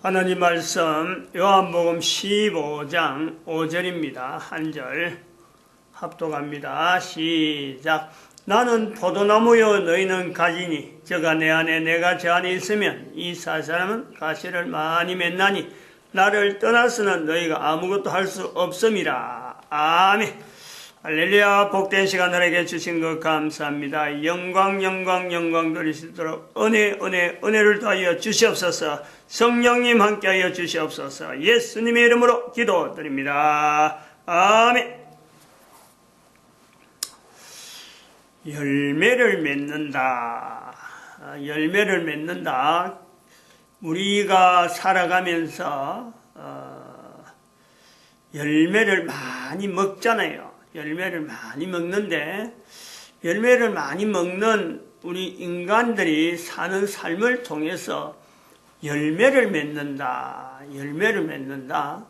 하나님 말씀 요한복음 15장 5절입니다. 한 절 합독합니다. 시작. 나는 포도나무요 너희는 가지니 저가 내 안에 내가 저 안에 있으면 이 사람은 가시를 많이 맺나니 나를 떠나서는 너희가 아무것도 할 수 없음이라. 아멘. 할렐루야. 복된 시간 우리에게 주신 것 감사합니다. 영광 돌리시도록 은혜를 더하여 주시옵소서. 성령님 함께하여 주시옵소서. 예수님의 이름으로 기도드립니다. 아멘. 열매를 맺는다. 열매를 맺는다. 우리가 살아가면서 열매를 많이 먹잖아요. 열매를 많이 먹는데, 열매를 많이 먹는 우리 인간들이 사는 삶을 통해서 열매를 맺는다. 열매를 맺는다.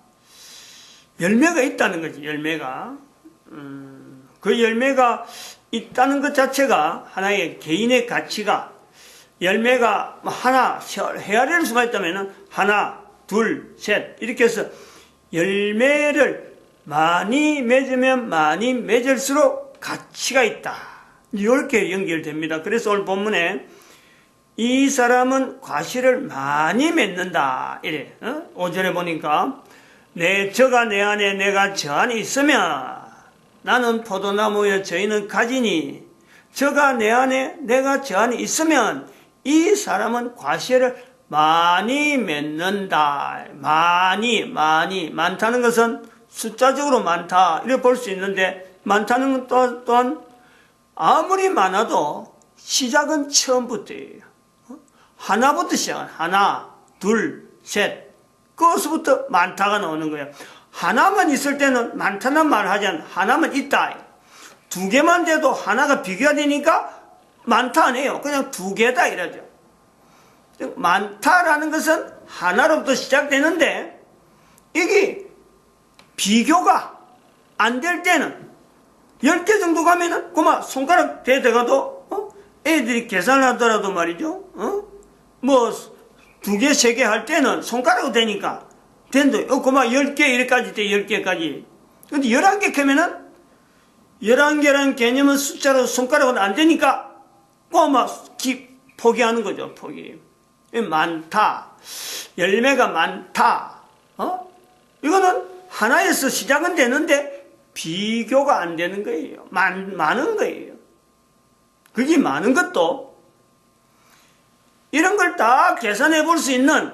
열매가 있다는 거지, 열매가. 그 열매가 있다는 것 자체가 하나의 개인의 가치가, 열매가 하나, 헤아릴 수가 있다면 하나, 둘, 셋, 이렇게 해서 열매를 많이 맺으면 많이 맺을수록 가치가 있다. 이렇게 연결됩니다. 그래서 오늘 본문에 이 사람은 과실을 많이 맺는다. 이래. 5절에 보니까 저가 내 안에 내가 저 안에 있으면 나는 포도나무여 저희는 가지니 저가 내 안에 내가 저 안에 있으면 이 사람은 과실을 많이 맺는다. 많다는 것은 숫자적으로 많다 이렇게 볼 수 있는데, 많다는 것 또한 아무리 많아도 시작은 처음부터예요. 하나부터 시작은 하나, 둘, 셋, 그것부터 많다가 나오는 거예요. 하나만 있을 때는 많다는 말을 하지 않아. 하나만 있다. 두 개만 돼도 하나가 비교가 되니까 많다 안 해요. 그냥 두 개다 이러죠. 많다라는 것은 하나로부터 시작되는데, 이게 비교가 안 될 때는 10개 정도 가면은 그만 손가락 대대가도 애들이 계산을 하더라도 말이죠. 뭐 2개, 3개 할 때는 손가락으로 되니까 된다. 그만 10개 이렇게까지 돼. 10개까지. 근데 11개 캐면은 11개라는 개념은 숫자로 손가락으로 안 되니까 그만 포기하는 거죠. 포기. 많다. 열매가 많다. 이거는 하나에서 시작은 되는데 비교가 안 되는 거예요. 많은 거예요. 그게 많은 것도 이런 걸 다 계산해 볼 수 있는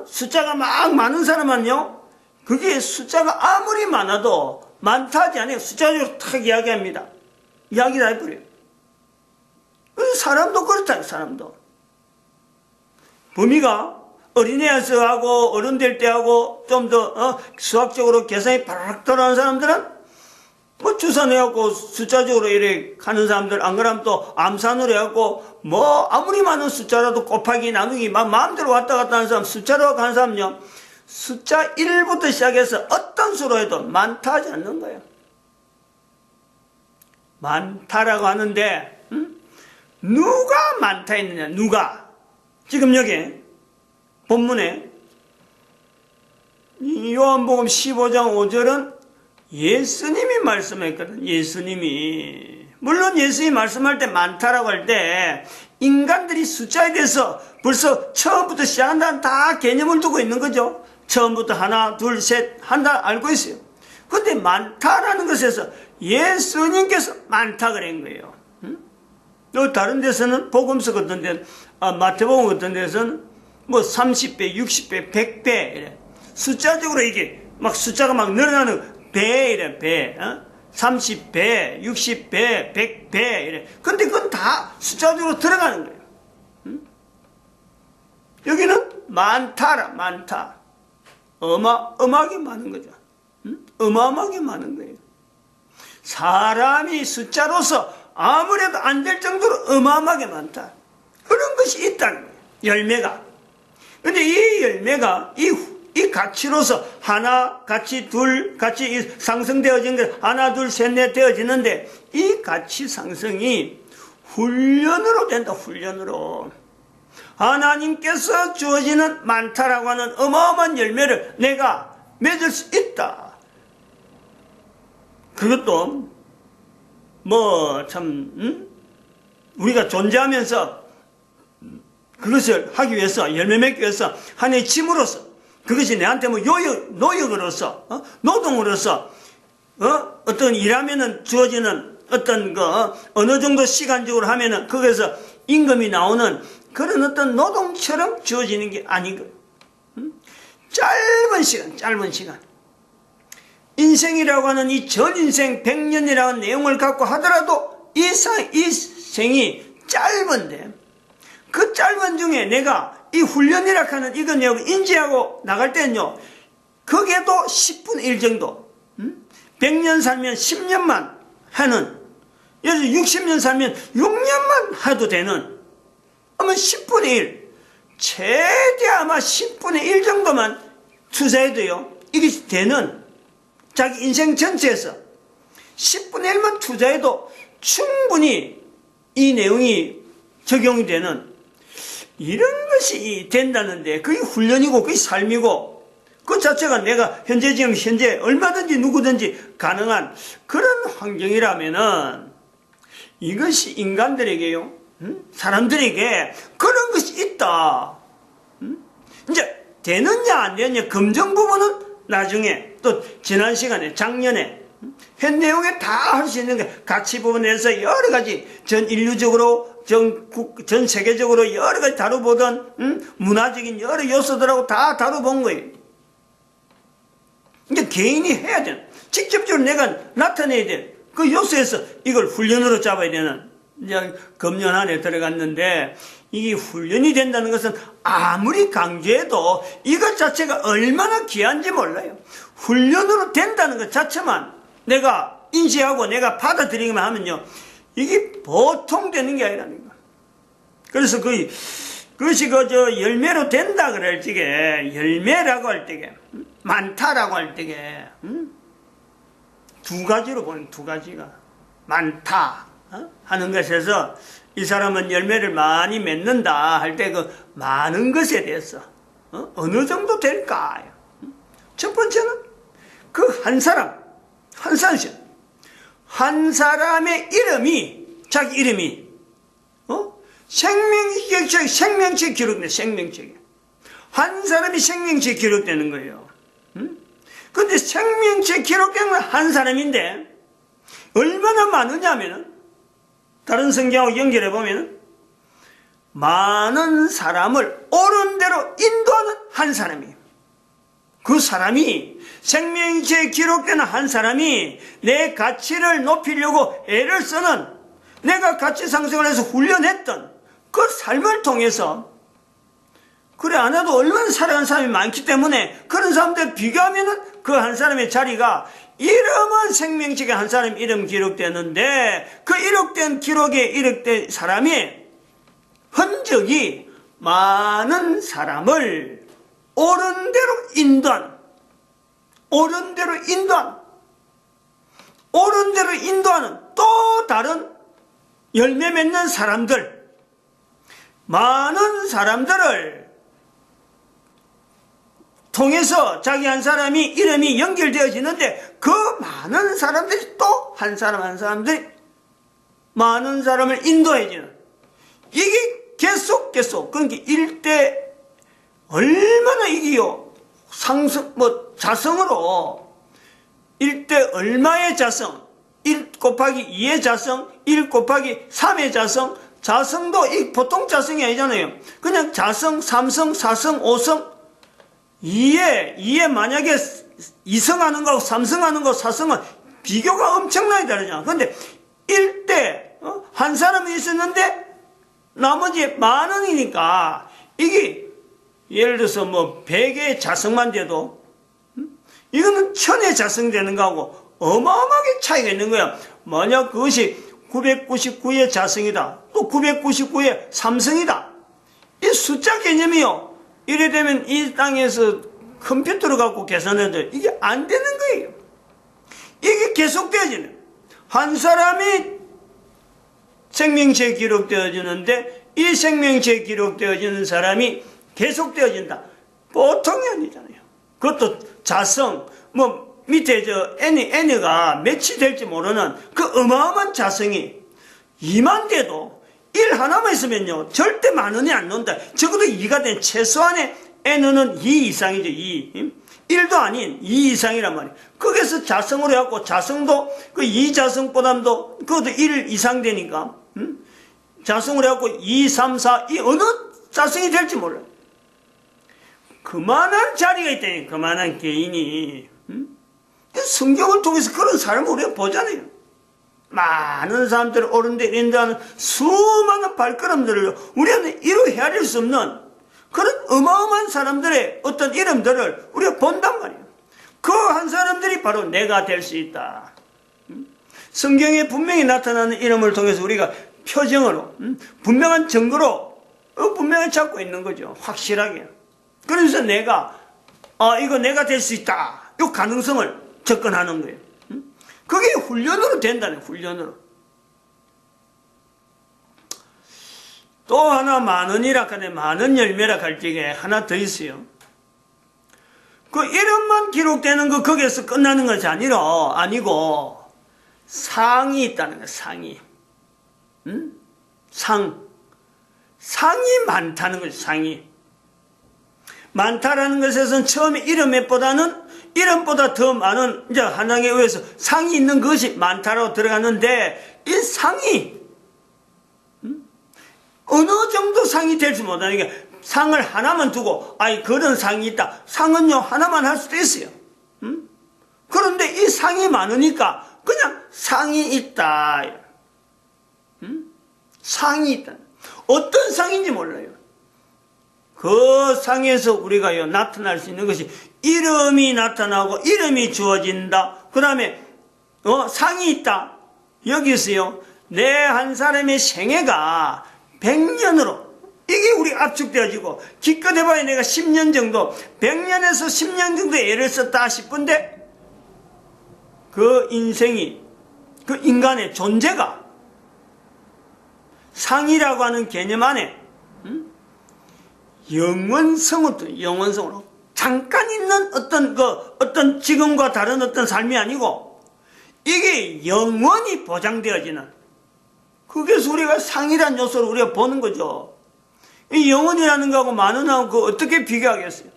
숫자가 막 많은 사람은요, 그게 숫자가 아무리 많아도 많다 하지 않아요. 숫자적으로 탁 이야기합니다. 이야기 다 해버려요. 사람도 그렇다. 사람도 범위가 어린애에서 하고 어른 될 때 하고 좀 더 수학적으로 계산이 바락 돌아가는 사람들은 뭐 주산해갖고 숫자적으로 이렇게 가는 사람들, 안 그러면 또 암산으로 해갖고 뭐 아무리 많은 숫자라도 곱하기 나누기 막 마음대로 왔다 갔다 하는 사람, 숫자로 가는 사람은요, 숫자 1부터 시작해서 어떤 수로 해도 많다 하지 않는 거예요. 많다라고 하는데 누가 많다 했느냐. 누가 지금 여기 본문에 요한복음 15장 5절은 예수님이 말씀했거든. 예수님이. 물론 예수님이 말씀할 때 많다라고 할 때 인간들이 숫자에 대해서 벌써 처음부터 시작한다는 다 개념을 두고 있는 거죠. 처음부터 하나, 둘, 셋 한다 알고 있어요. 근데 많다라는 것에서 예수님께서 많다 그런 거예요. 또 다른 데서는 복음서 같은 데는 마태복음 같은 데서는 뭐 30배, 60배, 100배 이래. 숫자적으로 이게 막 숫자가 막 늘어나는 배 이래. 배. 30배, 60배, 100배 이래. 근데 그건 다 숫자적으로 들어가는 거예요. 여기는 많다라. 많다. 어마어마하게 많은 거죠. 어마어마하게 많은 거예요. 사람이 숫자로서 아무래도 안 될 정도로 어마어마하게 많다. 그런 것이 있다는 거예요. 열매가. 근데 이 열매가 이 가치로서 하나, 가치 둘, 가치 상승되어진 게 하나, 둘, 셋, 넷 되어지는데, 이 가치 상승이 훈련으로 된다. 훈련으로. 하나님께서 주어지는 많다라고 하는 어마어마한 열매를 내가 맺을 수 있다. 그것도 우리가 존재하면서 그것을 하기 위해서, 열매 맺기 위해서 하나의 짐으로서, 그것이 내한테 노역으로서, 노동으로서, 어떤 일하면은 주어지는 어떤 어느 정도 시간적으로 하면은 거기서 임금이 나오는 그런 어떤 노동처럼 주어지는 게 아닌 거예요. 짧은 시간. 인생이라고 하는 이 전인생 100년이라는 내용을 갖고 하더라도 이 생이 짧은데, 그 짧은 중에 내가 이 훈련이라고 하는 이거 내가 인지하고 나갈 때는요, 그게도 10분의 1 정도, 100년 살면 10년만 하는, 예를 들어 60년 살면 6년만 해도 되는, 아마 10분의 1, 최대 아마 10분의 1 정도만 투자해도요, 이게 되는, 자기 인생 전체에서 10분의 1만 투자해도 충분히 이 내용이 적용이 되는 이런 것이 된다는데, 그게 훈련이고 그게 삶이고 그 자체가 내가 현재 얼마든지 누구든지 가능한 그런 환경이라면은, 이것이 인간들에게요, 사람들에게 그런 것이 있다. 이제 되느냐 안 되느냐 검증 부분은 나중에, 또 지난 시간에 작년에 현 내용에 다 할 수 있는 게 가치 부분에서 여러 가지 전 인류적으로 전 세계적으로 여러 가지 다뤄보던 문화적인 여러 요소들하고 다 다뤄본 거예요. 이제 개인이 해야 되는, 직접적으로 내가 나타내야 되는 그 요소에서 이걸 훈련으로 잡아야 되는, 이제 금년 안에 들어갔는데, 이게 훈련이 된다는 것은 아무리 강조해도 이것 자체가 얼마나 귀한지 몰라요. 훈련으로 된다는 것 자체만 내가 인지하고 내가 받아들이기만 하면요, 이게 보통 되는 게 아니라는 거야. 그래서 그것이 열매로 된다 그럴 적에, 열매라고 할 적에, 많다라고 할 적에, 두 가지로 보는, 두 가지가. 많다 하는 것에서 이 사람은 열매를 많이 맺는다 할 때 그 많은 것에 대해서 어느 정도 될까? 첫 번째는 그 한 사람의 이름이, 자기 이름이 생명체에 기록돼, 생명체에. 한 사람이 생명체에 기록되는 거예요. 근데 생명체에 기록된 건 한 사람인데 얼마나 많으냐 하면은, 다른 성경하고 연결해 보면은, 많은 사람을 옳은 대로 인도하는 한 사람이에요. 그 사람이, 생명체에 기록되는 한 사람이 내 가치를 높이려고 애를 쓰는, 내가 가치 상승을 해서 훈련했던 그 삶을 통해서, 그래 안 해도 얼마나 살아가는 사람이 많기 때문에 그런 사람들 비교하면은 그 한 사람의 자리가, 이름은 생명책에 한 사람 이름 기록되는데 그 기록에 이력된 사람의 흔적이 많은 사람을 옳은 대로 인도하는 또 다른 열매 맺는 사람들, 많은 사람들을 통해서 자기 한 사람이 이름이 연결되어지는데, 그 많은 사람들이 또 한 사람들이 많은 사람을 인도해주는, 이게 계속 그러니까 일대 얼마나 이게요, 자성으로 1대 얼마의 자성, 1 곱하기 2의 자성, 1 곱하기 3의 자성도 이 보통 자성이 아니잖아요. 그냥 자성, 3성, 4성, 5성, 2에 만약에 2성하는 거하고 3성하는 거, 4성은 비교가 엄청나게 다르잖아. 근데 1대, 한 사람이 있었는데 나머지 만원이니까, 이게 예를 들어서 100의 자성만 돼도 이거는 1000의 자성 되는 거하고 어마어마하게 차이가 있는 거야. 만약 그것이 999의 자성이다, 또 999의 삼성이다, 이 숫자 개념이요, 이래 되면 이 땅에서 컴퓨터로 갖고 계산해도 이게 안 되는 거예요. 이게 계속되어지는, 한 사람이 생명체에 기록되어지는데 이 생명체에 기록되어지는 사람이 계속되어진다. 보통이 아니잖아요. 그것도 자성, 뭐 밑에 N가 몇이 될지 모르는 그 어마어마한 자성이 2만 대도 1 하나만 있으면요 절대 10,000원이 안 논다. 적어도 2가 된 최소한의 N은 2 이상이죠. 2. 1도 아닌 2 이상이란 말이에요. 거기서 자성으로 해갖고 자성도 그 2자성보다도 그것도 1 이상 되니까 자성으로 해갖고 2, 3, 4 이 어느 자성이 될지 몰라요. 그만한 자리가 있다니. 그만한 개인이. 성경을 통해서 그런 사람을 우리가 보잖아요. 많은 사람들을 옳은데 이른데 하는 수많은 발걸음들을 우리는 이루 헤아릴 수 없는 그런 어마어마한 사람들의 어떤 이름들을 우리가 본단 말이에요. 그 한 사람들이 바로 내가 될 수 있다. 성경에 분명히 나타나는 이름을 통해서 우리가 표정으로 분명한 증거로 분명히 잡고 있는 거죠. 확실하게. 그래서 내가 이거 내가 될 수 있다. 이 가능성을 접근하는 거예요. 그게 훈련으로 된다네. 훈련으로. 또 하나 10,000원이라 하네. 10,000 열매라 할 적에 하나 더 있어요. 그 이름만 기록되는 거 거기에서 끝나는 것이 아니고 상이 있다는 거예요. 상이. 상이 많다는 거죠. 상이. 많다라는 것에서는 처음에 이름보다 더 많은 이제 하나님에 의해서 상이 있는 것이 많다라고 들어갔는데 이 상이 어느 정도 상이 될지 못하니까 상을 하나만 두고 그런 상이 있다. 상은요 하나만 할 수도 있어요. 그런데 이 상이 많으니까 그냥 상이 있다. 상이 있다. 어떤 상인지 몰라요. 그 상에서 우리가 나타날 수 있는 것이 이름이 나타나고 이름이 주어진다. 그 다음에 상이 있다. 여기서요 내 한 사람의 생애가 100년으로 이게 우리 압축되어지고 기껏 해봐야 내가 10년 정도 100년에서 10년 정도 애를 썼다 싶은데 그 인생이 그 인간의 존재가 상이라고 하는 개념 안에 영원성으로 잠깐 있는 어떤 지금과 다른 어떤 삶이 아니고 이게 영원히 보장되어지는 그게서 우리가 상이라는 요소를 우리가 보는 거죠. 이 영원이라는 거하고 10,000원하고 그 어떻게 비교하겠어요?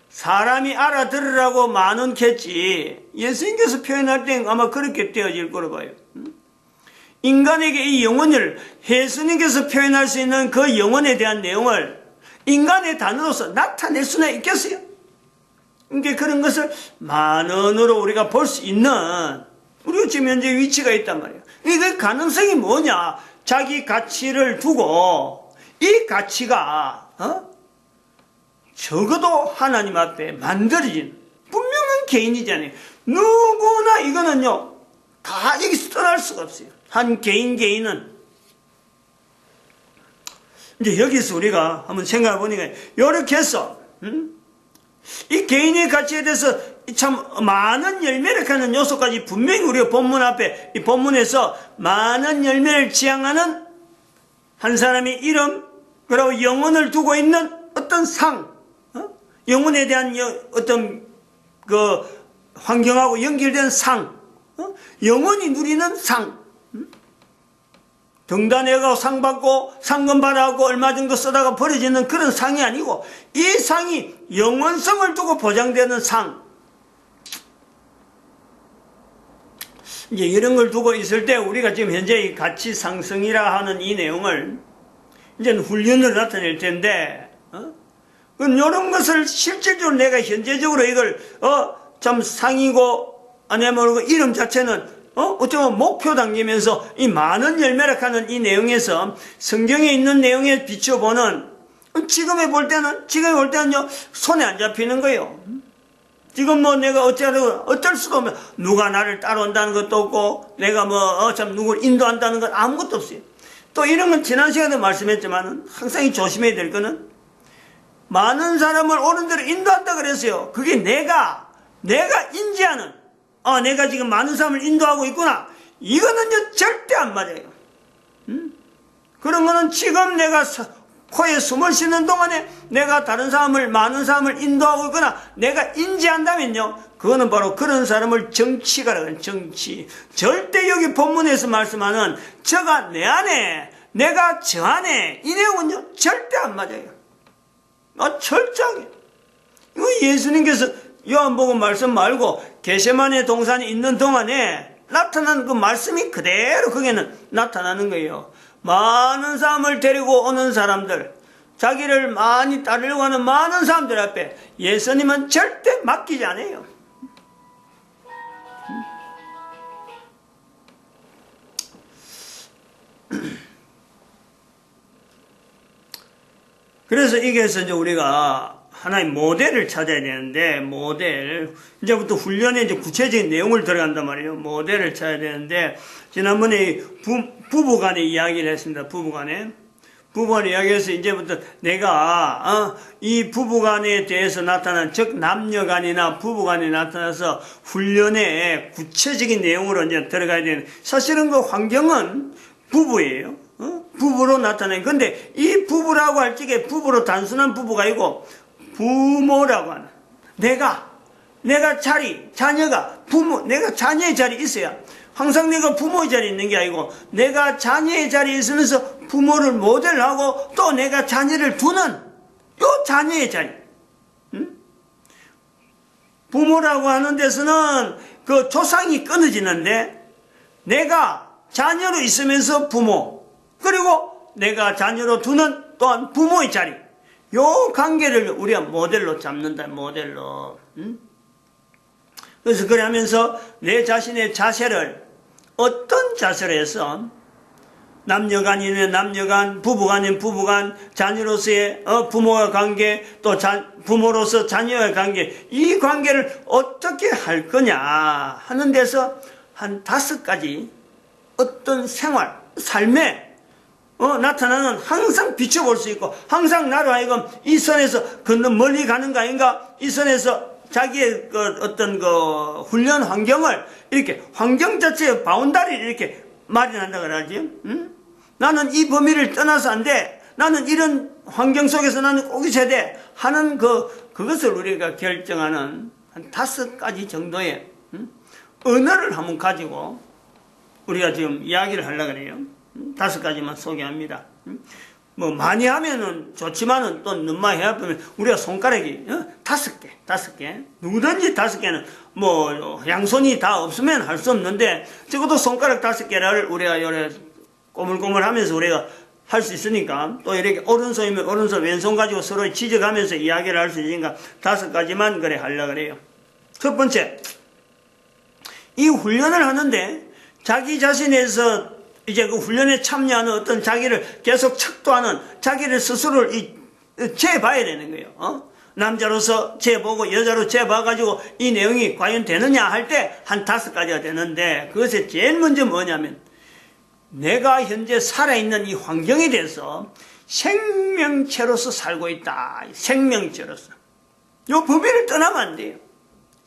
사람이 알아들으라고 10,000원 겠지. 예수님께서 표현할 때는 아마 그렇게 되어질 거로 봐요. 인간에게 이 영혼을 예수님께서 표현할 수 있는 그 영혼에 대한 내용을 인간의 단어로서 나타낼 수는 있겠어요? 그러니까 그런 것을 10,000원으로 우리가 볼 수 있는 우리가 지금 현재 위치가 있단 말이에요. 그 가능성이 뭐냐? 자기 가치를 두고 이 가치가 적어도 하나님 앞에 만들어진 분명한 개인이잖아요. 누구나 이거는요 다 여기서 떠날 수가 없어요. 한 개인은 이제 여기서 우리가 한번 생각해 보니까 이렇게 해서 이 개인의 가치에 대해서 참 많은 열매를 하는 요소까지 분명히 우리가 본문 앞에 이 본문에서 많은 열매를 지향하는 한 사람의 이름 그리고 영혼을 두고 있는 어떤 상 영혼에 대한 어떤 그 환경하고 연결된 상 영혼이 누리는 상 등단에 가고 상 받고 상금 받아갖고 얼마 정도 쓰다가 버려지는 그런 상이 아니고 이 상이 영원성을 두고 보장되는 상. 이제 이런 걸 두고 있을 때 우리가 지금 현재 이 가치 상승이라 하는 이 내용을 이제는 훈련을 나타낼 텐데 이런 것을 실질적으로 내가 현재적으로 이걸 참 상이고 아니면 이름 자체는 어쩌면 목표 당기면서 이 많은 열매를 하는 이 내용에서 성경에 있는 내용에 비춰보는 지금에 볼 때는요 손에 안 잡히는 거예요. 지금 뭐 내가 어쩔 수가 없면 누가 나를 따라온다는 것도 없고 내가 참 누구를 인도한다는 건 아무것도 없어요. 또 이런 건 지난 시간에 말씀했지만 항상 조심해야 될 거는 많은 사람을 옳은 대로 인도한다 그랬어요. 그게 내가 인지하는 내가 지금 많은 사람을 인도하고 있구나. 이거는요 절대 안 맞아요. 그런 거는 지금 내가 코에 숨을 쉬는 동안에 내가 다른 사람을, 많은 사람을 인도하고 있거나 내가 인지한다면요, 그거는 바로 그런 사람을 정치가라고 해요. 정치. 절대 여기 본문에서 말씀하는 저가 내 안에, 내가 저 안에, 이 내용은요 절대 안 맞아요. 철저하게. 이거 예수님께서 요한복음 말씀 말고 겟세마네 동산에 있는 동안에 나타난 그 말씀이 그대로 거기에는 나타나는 거예요. 많은 사람을 데리고 오는 사람들, 자기를 많이 따르려고 하는 많은 사람들 앞에 예수님은 절대 맡기지 않아요. 그래서 이게서 이제 우리가 하나의 모델을 찾아야 되는데, 모델, 이제부터 훈련에 이제 구체적인 내용을 들어간단 말이에요. 모델을 찾아야 되는데, 지난번에 부부간의 이야기를 했습니다. 부부간에 이야기해서 이제부터 내가, 이 부부간에 대해서 나타난, 즉, 남녀간이나 부부간에 나타나서 훈련에 구체적인 내용으로 이제 들어가야 되는, 사실은 그 환경은 부부예요. 부부로 나타낸. 근데 이 부부라고 할 적에 부부로 단순한 부부가 아니고 부모라고 하는, 내가 자녀가 내가 자녀의 자리에 있어야, 항상 내가 부모의 자리에 있는 게 아니고 내가 자녀의 자리에 있으면서 부모를 모델하고 또 내가 자녀를 두는 요 자녀의 자리. 부모라고 하는 데서는 그 조상이 끊어지는데, 내가 자녀로 있으면서 부모, 그리고 내가 자녀로 두는 또한 부모의 자리, 요 관계를 우리가 모델로 잡는다. 모델로. 그래서 그래 하면서 내 자신의 자세를 어떤 자세로 해서 남녀간이면 남녀간, 부부간이면 부부간, 자녀로서의 부모와 관계, 또 부모로서 자녀의 관계, 이 관계를 어떻게 할 거냐 하는 데서 한 5가지 어떤 생활, 삶에 나타나는, 항상 비춰볼 수 있고, 항상 나로 하여금 이 선에서 건너 멀리 가는 거 아닌가, 이 선에서 자기의 어떤 훈련 환경을 이렇게, 환경 자체의 바운다리를 이렇게 마련한다 그러지. 나는 이 범위를 떠나서 안 돼. 나는 이런 환경 속에서 나는 꼭 있어야 돼. 하는 그것을 우리가 결정하는 한 5가지 정도의 언어를 한번 가지고 우리가 지금 이야기를 하려고 그래요. 5가지만 소개합니다. 뭐 많이 하면은 좋지만은 또 너무 많이 해보면 우리가 손가락이 5개 누구든지 5개는 뭐 양손이 다 없으면 할 수 없는데, 적어도 손가락 5개를 우리가 요래 꼬물꼬물하면서 우리가 할 수 있으니까, 또 이렇게 오른손이면 오른손, 왼손 가지고 서로 지적하면서 이야기를 할 수 있으니까 5가지만 그래 하려고 그래요. 첫 번째, 이 훈련을 하는데 자기 자신에서 이제 그 훈련에 참여하는 어떤 자기를 계속 척도하는, 자기를 스스로를 재봐야 되는 거예요. 남자로서 재보고 여자로 재봐가지고 이 내용이 과연 되느냐 할 때 한 5가지가 되는데, 그것에 제일 먼저 뭐냐면, 내가 현재 살아있는 이 환경에 대해서 생명체로서 살고 있다. 생명체로서. 요 범위를 떠나면 안 돼요.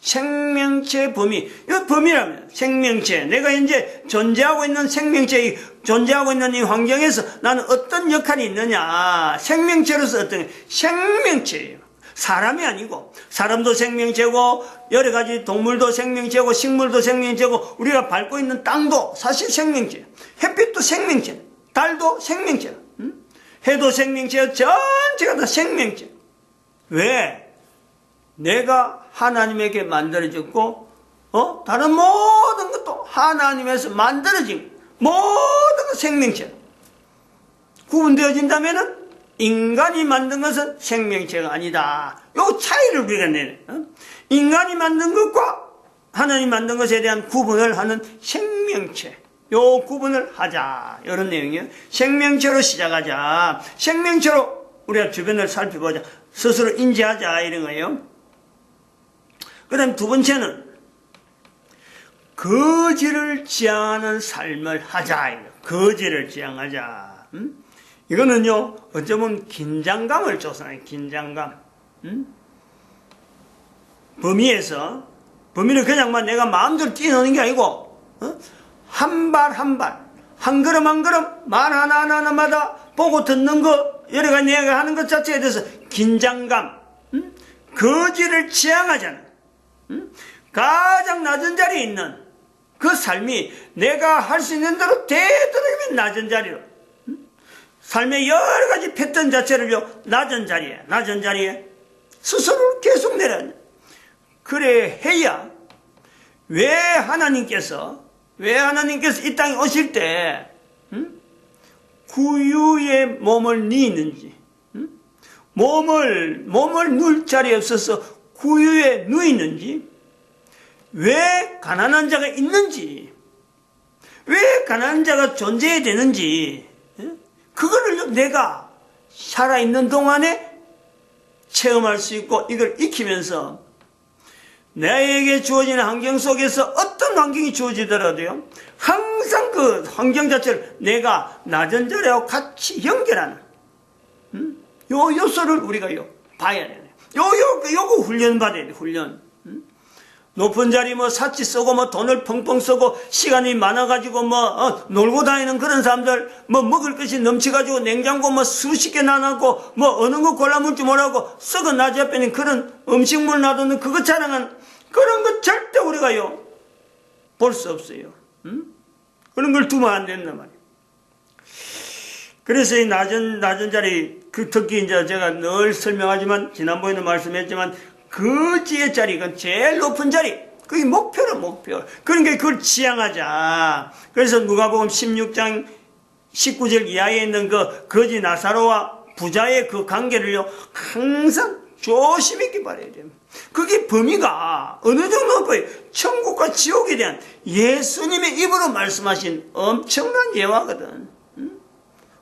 생명체 범위. 이 범위라면 생명체, 내가 현재 존재하고 있는 생명체, 존재하고 있는 이 환경에서 나는 어떤 역할이 있느냐. 생명체로서 어떤 생명체예요. 사람이 아니고, 사람도 생명체고 여러 가지 동물도 생명체고 식물도 생명체고 우리가 밟고 있는 땅도 사실 생명체예요. 햇빛도 생명체, 달도 생명체, 해도 생명체, 전체가 다 생명체. 왜? 내가 하나님에게 만들어졌고, 다른 모든 것도 하나님에서 만들어진 모든 것 생명체. 구분되어진다면은 인간이 만든 것은 생명체가 아니다. 요 차이를 우리가 내는. 인간이 만든 것과 하나님 만든 것에 대한 구분을 하는 생명체. 요 구분을 하자. 이런 내용이에요. 생명체로 시작하자. 생명체로 우리가 주변을 살펴보자. 스스로 인지하자. 이런 거예요. 그 다음 2번째는 거지를 지향하는 삶을 하자. 거지를 지향하자. 이거는요, 어쩌면 긴장감을 조성해요. 긴장감. 범위를 그냥만 내가 마음대로 뛰어노는 게 아니고, 한 발 한 발, 한 걸음 한 걸음 말 하나하나마다 보고 듣는 거, 여러 가지 내가 하는 것 자체에 대해서 긴장감, 거지를 지향하잖아. 가장 낮은 자리에 있는 그 삶이 내가 할 수 있는 대로 되도록이면 낮은 자리로, 삶의 여러 가지 패턴 자체를요, 낮은 자리에 스스로를 계속 내려야 돼. 그래 해야 왜 하나님께서 이 땅에 오실 때 구유의 몸을 누이는지, 몸을 누일 자리에 없어서 구유에 누이는지, 왜 가난한 자가 있는지, 왜 가난한 자가 존재해야 되는지, 그거를 내가 살아있는 동안에 체험할 수 있고 이걸 익히면서 나에게 주어지는 환경 속에서 어떤 환경이 주어지더라도요, 항상 그 환경 자체를 내가 낮은 자리하고 같이 연결하는 요 요소를 우리가 봐야 돼요. 요거 훈련 받아야 돼, 훈련. 높은 자리 사치 쓰고 돈을 펑펑 쓰고 시간이 많아가지고 놀고 다니는 그런 사람들, 먹을 것이 넘쳐가지고 냉장고 수십 개 놔놓고 어느 거 골라먹을 줄 모르고 썩은 나지 앞에 있는 그런 음식물 놔두는 그거 자랑하는 그런 거 절대 우리가 볼 수 없어요. 그런 걸 두면 안 된단 말이에요. 그래서 이 낮은 자리, 특히 이제 제가 늘 설명하지만, 지난번에도 말씀했지만, 거지의 자리가 제일 높은 자리. 그게 목표. 그러니까 그걸 지향하자. 그래서 누가복음 16장 19절 이하에 있는 그 거지 나사로와 부자의 그 관계를요, 항상 조심 있게 봐야 돼요. 그게 범위가 어느 정도 높아요. 천국과 지옥에 대한 예수님의 입으로 말씀하신 엄청난 예화거든.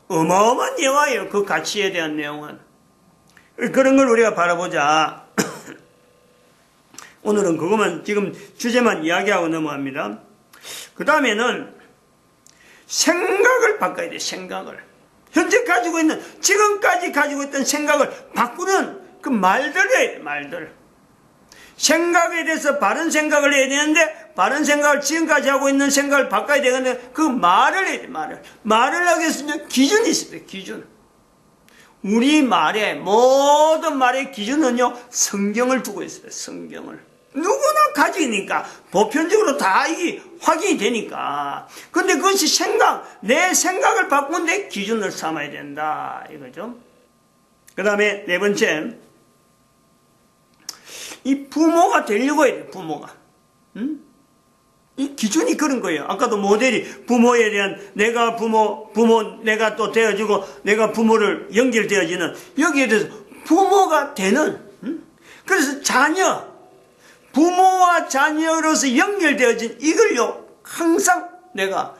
어마어마한 예화예요. 그 가치에 대한 내용은. 그런 걸 우리가 바라보자. 오늘은 그것만, 지금 주제만 이야기하고 넘어갑니다. 그 다음에는 생각을 바꿔야 돼, 생각을. 현재 지금까지 가지고 있던 생각을 바꾸는 그 말들을 해야 돼, 말들. 생각에 대해서 바른 생각을 해야 되는데, 바른 생각을 지금까지 하고 있는 생각을 바꿔야 되는데, 그 말을 해야 돼, 말을. 말을 하기 위해서 기준이 있어요, 기준. 우리 말의, 모든 말의 기준은요, 성경을 두고 있어요, 성경을. 누구나 가지니까, 보편적으로 다 이게 확인이 되니까. 근데 그것이 내 생각을 바꾸는데 기준을 삼아야 된다, 이거죠. 그 다음에 네 번째, 이 부모가 되려고 해야 돼, 부모가. 이 기준이 그런 거예요. 아까도 모델이 부모에 대한 내가 내가 또 되어지고 내가 부모를 연결되어지는 여기에 대해서 부모가 되는, 그래서 부모와 자녀로서 연결되어진 이걸요, 항상 내가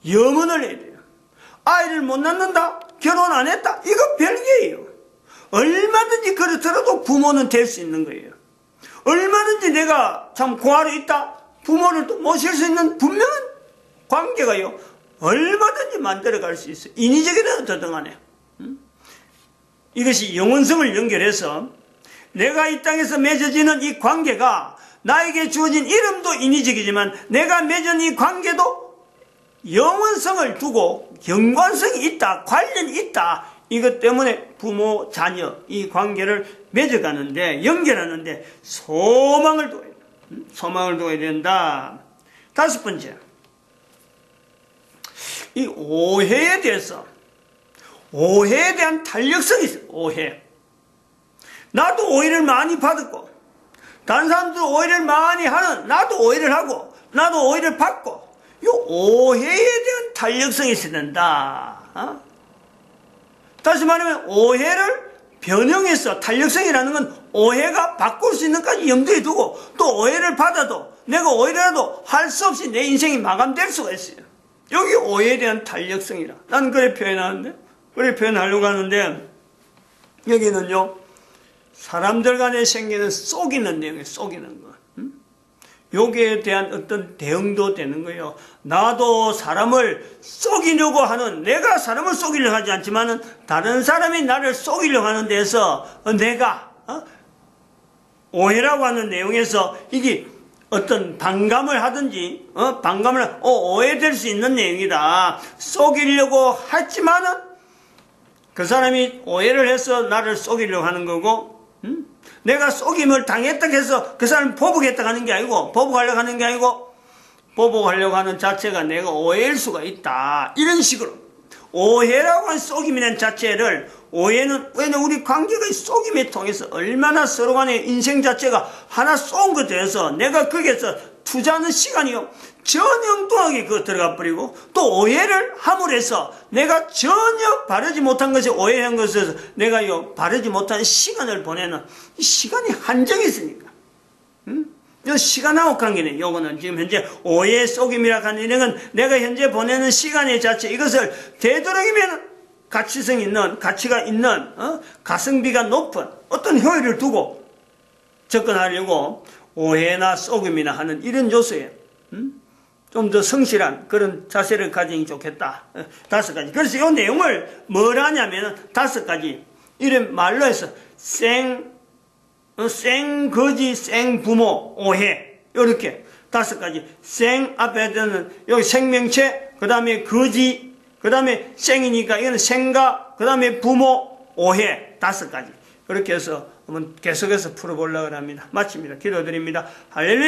염원을 해야 돼요. 아이를 못 낳는다? 결혼 안 했다? 이거 별개예요. 얼마든지 그렇더라도 부모는 될 수 있는 거예요. 얼마든지 내가 참 고아로 있다? 부모를 또 모실 수 있는 분명한 관계가요, 얼마든지 만들어갈 수 있어요. 인위적이든 어떻든 간에. 이것이 영원성을 연결해서 내가 이 땅에서 맺어지는 이 관계가 나에게 주어진 이름도 인위적이지만 내가 맺은 이 관계도 영원성을 두고 연관성이 있다, 관련이 있다. 이것 때문에 부모, 자녀 이 관계를 맺어가는데, 연결하는데 소망을 둬야 된다. 다섯 번째, 이 오해에 대한 탄력성이 있어요. 오해. 나도 오해를 많이 받았고, 다른 사람도 오해를 많이 하는, 나도 오해를 하고, 나도 오해를 받고, 이 오해에 대한 탄력성이 있어야 된다. 다시 말하면 오해를 변형해서, 탄력성이라는 건 오해가 바꿀 수 있는까지 염두에 두고, 또 오해를 받아도 내가 오해라도 할 수 없이 내 인생이 마감될 수가 있어요. 여기 오해에 대한 탄력성이라. 나는 그래 표현하려고 하는데, 여기는요, 사람들 간에 생기는 속이는 내용이에요. 속이는 거. 여기에 대한 어떤 대응도 되는 거예요. 나도 사람을 속이려고 하는, 내가 사람을 속이려고 하지 않지만은 다른 사람이 나를 속이려고 하는 데서 내가 오해라고 하는 내용에서 이게 어떤 반감을 하든지, 오해될 수 있는 내용이다. 속이려고 했지만은, 그 사람이 오해를 해서 나를 속이려고 하는 거고, 내가 속임을 당했다 해서 그 사람이 보복했다 하는 게 아니고, 보복하려고 하는 게 아니고, 보복하려고 하는 자체가 내가 오해일 수가 있다. 이런 식으로. 오해라고 한 속임이라는 자체를, 오해는, 왜냐면 우리 관계가 속임에 통해서 얼마나 서로 간의 인생 자체가 하나 쏜 것에 대해서 내가 거기에서 투자하는 시간이요. 전형동하게 그거 들어가 버리고, 또 오해를 함으로 해서 내가 전혀 바르지 못한 것에 오해한 것에서 내가 바르지 못한 시간을 보내는 이 시간이 한정이 있으니까. 이 시간하고 관계네. 요거는 지금 현재 오해 속임이라고 하는 이런 내가 현재 보내는 시간의 자체, 이것을 되도록이면 가치성 있는, 가치가 있는, 가성비가 높은 어떤 효율을 두고 접근하려고 오해나 속임이나 하는 이런 요소에 좀 더 성실한 그런 자세를 가지는 좋겠다. 5가지. 그래서 이 내용을 뭘 하냐면 5가지. 이런 말로 해서 생거지, 생부모, 오해. 이렇게 5가지. 생 앞에 드는 여기 생명체, 그 다음에 거지, 그 다음에 생이니까 이거는 생가, 그 다음에 부모, 오해. 5가지. 그렇게 해서 한번 계속해서 풀어보려고 합니다. 마칩니다. 기도드립니다. 할렐루야.